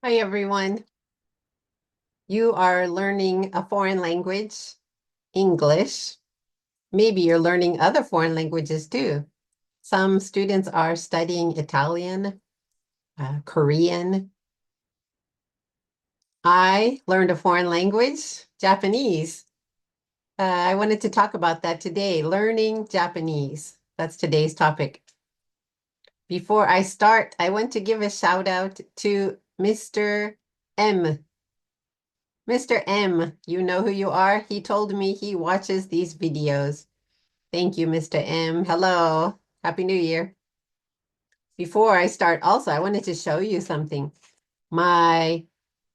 Hi, everyone. You are learning a foreign language, English. Maybe you're learning other foreign languages too. Some students are studying Italian, Korean. I learned a foreign language, Japanese. I wanted to talk about that today, learning Japanese. That's today's topic. Before I start, I want to give a shout out to Mr. M. Mr. M, you know who you are? He told me he watches these videos. Thank you, Mr. M. Hello. Happy New Year. Before I start, also, I wanted to show you something. My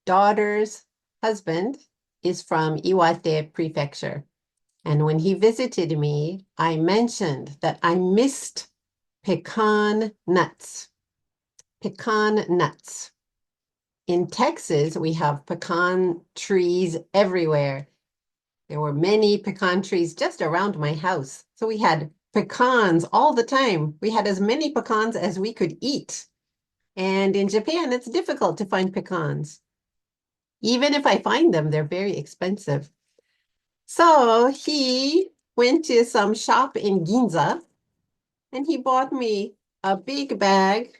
daughter's husband is from Iwate Prefecture. And when he visited me, I mentioned that I missed pecan nuts. Pecan nuts. In Texas, we have pecan trees everywhere. There were many pecan trees just around my house. So we had pecans all the time. We had as many pecans as we could eat. And in Japan, it's difficult to find pecans. Even if I find them, they're very expensive. So he went to some shop in Ginza and he bought me a big bag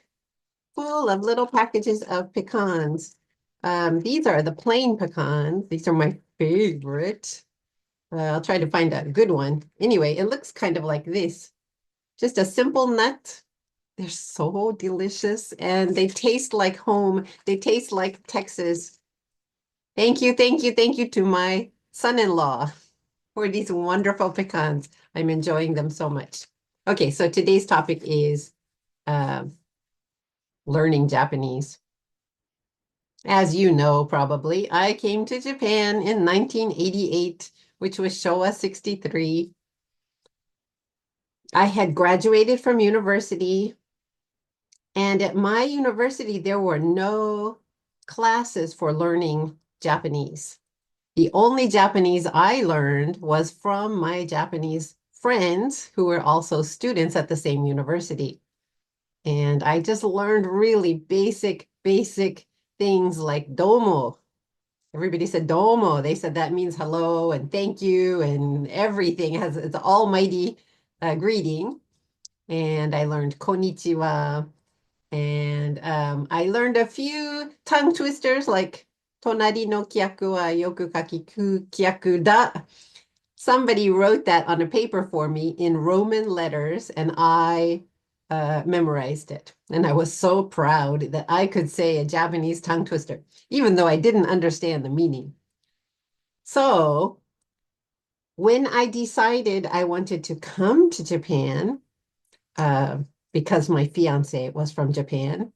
full of little packages of pecans. These are the plain pecans. These are my favorite. I'll try to find a good one. Anyway, it looks kind of like this. Just a simple nut. They're so delicious and they taste like home. They taste like Texas. Thank you, thank you, thank you to my son-in-law for these wonderful pecans. I'm enjoying them so much. Okay, so today's topic is uh, learning Japanese. As you know, probably, I came to Japan in 1988, which was Showa 63. I had graduated from university, and at my university, there were no classes for learning Japanese. The only Japanese I learned was from my Japanese friends who were also students at the same university. And I just learned really basic things like domo. Everybody said domo. They said that means hello and thank you and everything has it's almighty greeting. And I learned konnichiwa. And I learned a few tongue twisters like tonari no kyaku wa yoku kakiku kyaku da. Somebody wrote that on a paper for me in Roman letters, and I memorized it. And I was so proud that I could say a Japanese tongue twister, even though I didn't understand the meaning. So when I decided I wanted to come to Japan, uh, because my fiance was from Japan,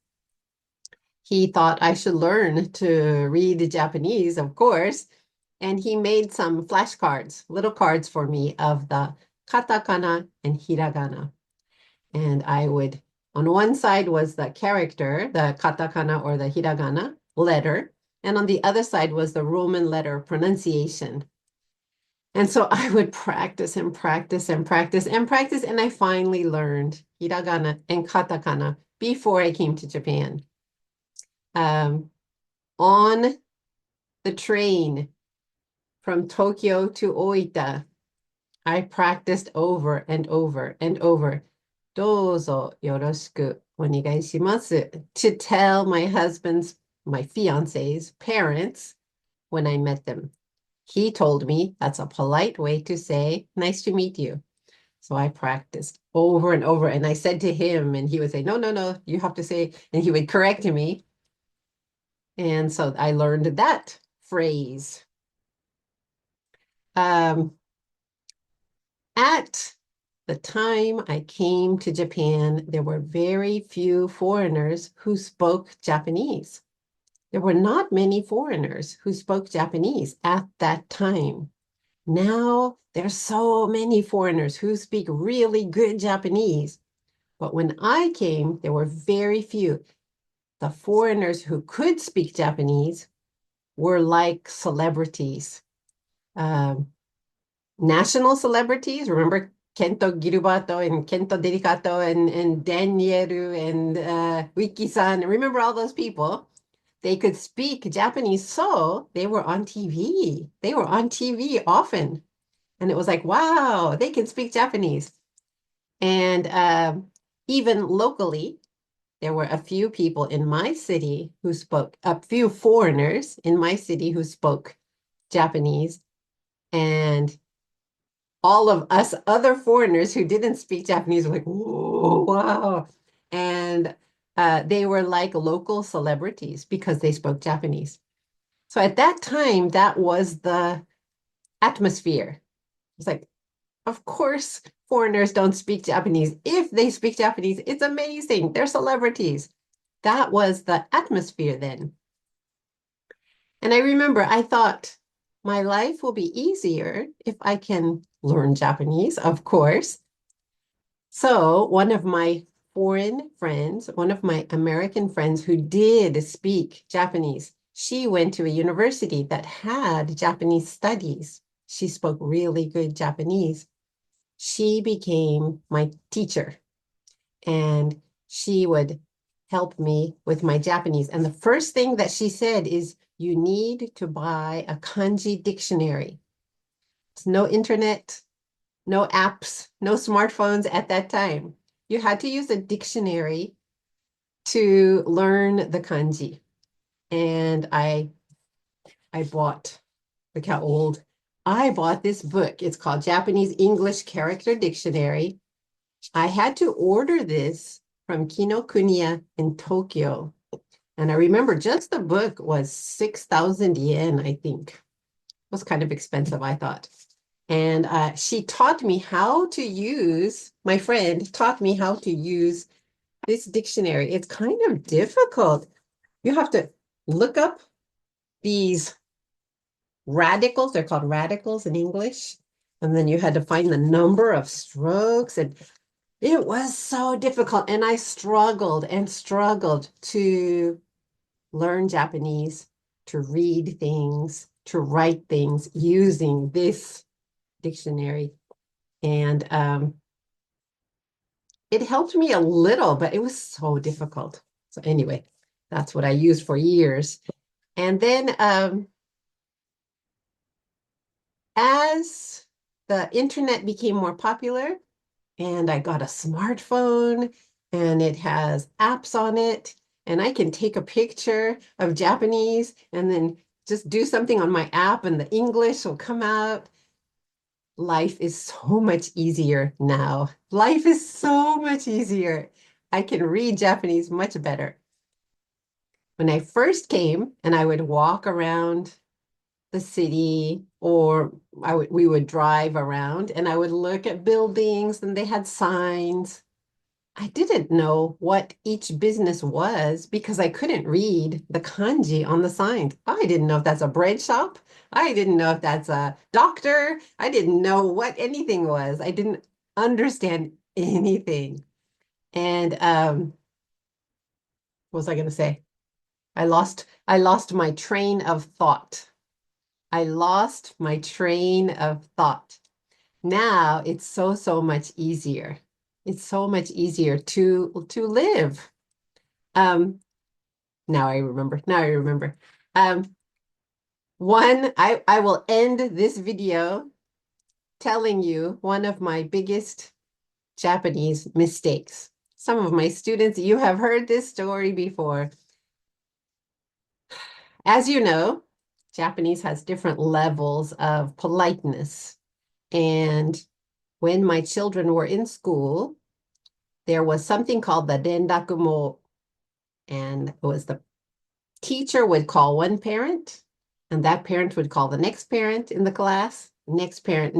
he thought I should learn to read Japanese, of course, and he made some flashcards, little cards for me of the katakana and hiragana. And I would, on one side was the character, the katakana or the hiragana letter, and on the other side was the Roman letter pronunciation. And so I would practice and practice and practice and practice, and I finally learned hiragana and katakana before I came to Japan. Um, on the train from Tokyo to Oita, I practiced over and over and over. どうぞよろしくお願いします to tell my fiance's parents when I met them. He told me that's a polite way to say, nice to meet you. So I practiced over and over. And I said to him, and he would say, no, no, no, you have to say, and he would correct me. And so I learned that phrase. At the time I came to Japan, there were very few foreigners who spoke Japanese. There were not many foreigners who spoke Japanese at that time. Now there's so many foreigners who speak really good Japanese. But when I came, there were very few. The foreigners who could speak Japanese were like celebrities. National celebrities. Remember Kento Girubato and Kento Delicato and Danielu and Wiki-san. Remember all those people? they could speak Japanese, so they were on TV. They were on TV often. And it was like, wow, they can speak Japanese. And even locally, there were a few people in my city who spoke, a few foreigners in my city who spoke Japanese. And all of us other foreigners who didn't speak Japanese were like, whoa, wow. And they were like local celebrities because they spoke Japanese. So at that time, that was the atmosphere. It's like, of course, foreigners don't speak Japanese. If they speak Japanese, it's amazing. They're celebrities. That was the atmosphere then. And I remember I thought my life will be easier if I can learn Japanese, of course. So one of my foreign friends, one of my American friends who did speak Japanese, she went to a university that had Japanese studies. She spoke really good Japanese. She became my teacher and she would help me with my Japanese. And the first thing that she said is, you need to buy a kanji dictionary. It's no internet, no apps, no smartphones at that time. You had to use a dictionary to learn the kanji. And I bought, look how old, I bought this book. It's called Japanese English Character Dictionary. I had to order this from Kinokuniya in Tokyo. And I remember just the book was 6,000 yen, I think. It was kind of expensive, I thought. And she taught me how to use, my friend taught me how to use this dictionary. It's kind of difficult. You have to look up these radicals. They're called radicals in English. And then you had to find the number of strokes. And it was so difficult. And I struggled and struggled to learn Japanese, to read things, to write things using this dictionary. And it helped me a little, but it was so difficult. So anyway, that's what I used for years. And then as the internet became more popular and I got a smartphone and it has apps on it, and I can take a picture of Japanese and then just do something on my app and the English will come out. Life is so much easier now. Life is so much easier. I can read Japanese much better. When I first came and I would walk around the city or we would drive around and I would look at buildings and they had signs. I didn't know what each business was because I couldn't read the kanji on the signs. I didn't know if that's a bread shop. I didn't know if that's a doctor. I didn't know what anything was. I didn't understand anything. And what was I going to say? I lost my train of thought. I lost my train of thought. Now it's so much easier. It's so much easier to live. Um, now I remember. Now I remember. I will end this video telling you one of my biggest Japanese mistakes. Some of my students, you have heard this story before. As you know, Japanese has different levels of politeness. And when my children were in school, there was something called the rendakumo, and it was the teacher would call one parent, and that parent would call the next parent in the class, next parent,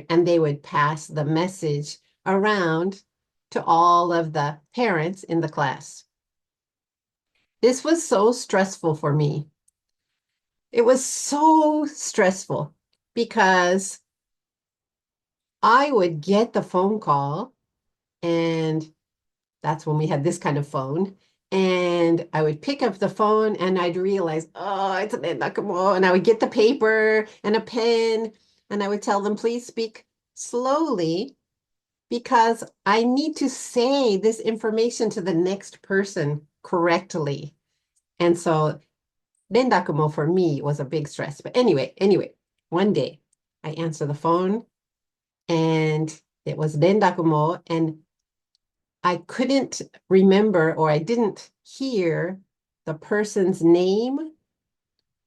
and they would pass the message around to all of the parents in the class. This was so stressful for me. It was so stressful because I would get the phone call, and that's when we had this kind of phone. And I would pick up the phone and I'd realize, oh, it's an Nakamura. And I would get the paper and a pen and I would tell them, please speak slowly because I need to say this information to the next person correctly. And so Rendakumo for me was a big stress. But anyway, one day I answer the phone and it was rendakumo, and I couldn't remember, or I didn't hear the person's name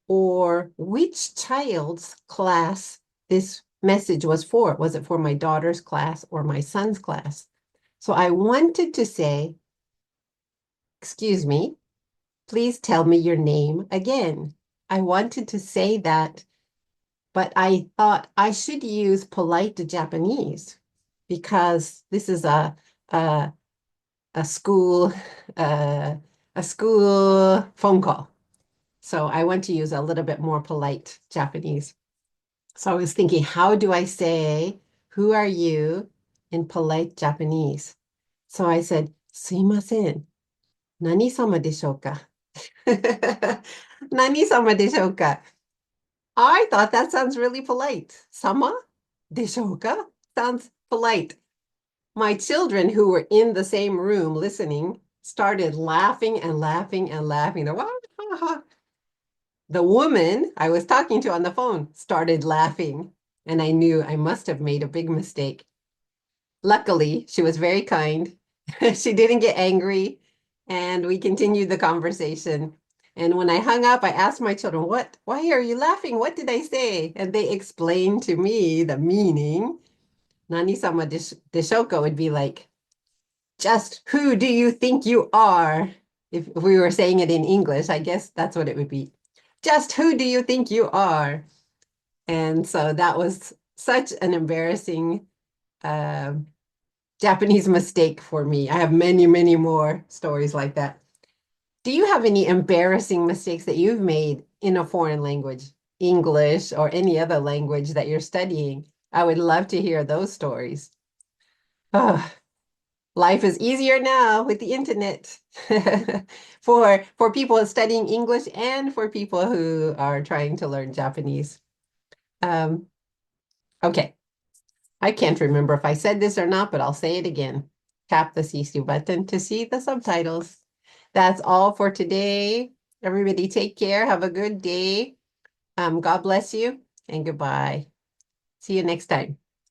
or which child's class this message was for. Was it for my daughter's class or my son's class? So I wanted to say, excuse me, please tell me your name again. I wanted to say that, but I thought I should use polite Japanese because this is a, a school uh, a school phone call. So I want to use a little bit more polite Japanese. So I was thinking, how do I say, who are you in polite Japanese? So I said, すいません。何様でしょうか? 何様でしょうか? I thought that sounds really polite. Sama de shouka sounds polite. My children who were in the same room listening started laughing and laughing and laughing. The woman I was talking to on the phone started laughing, and I knew I must have made a big mistake. Luckily, she was very kind. She didn't get angry, and we continued the conversation. And when I hung up, I asked my children, why are you laughing? What did I say? And they explained to me the meaning. Nani-sama deshoka would be like, just who do you think you are? If we were saying it in English, I guess that's what it would be. Just who do you think you are? And so that was such an embarrassing uh, Japanese mistake for me. I have many, many more stories like that. Do you have any embarrassing mistakes that you've made in a foreign language, English or any other language that you're studying? I would love to hear those stories. Oh, life is easier now with the internet for people studying English and for people who are trying to learn Japanese. Um, okay, I can't remember if I said this or not, but I'll say it again. Tap the CC button to see the subtitles. That's all for today. Everybody take care. Have a good day. God bless you and goodbye. See you next time.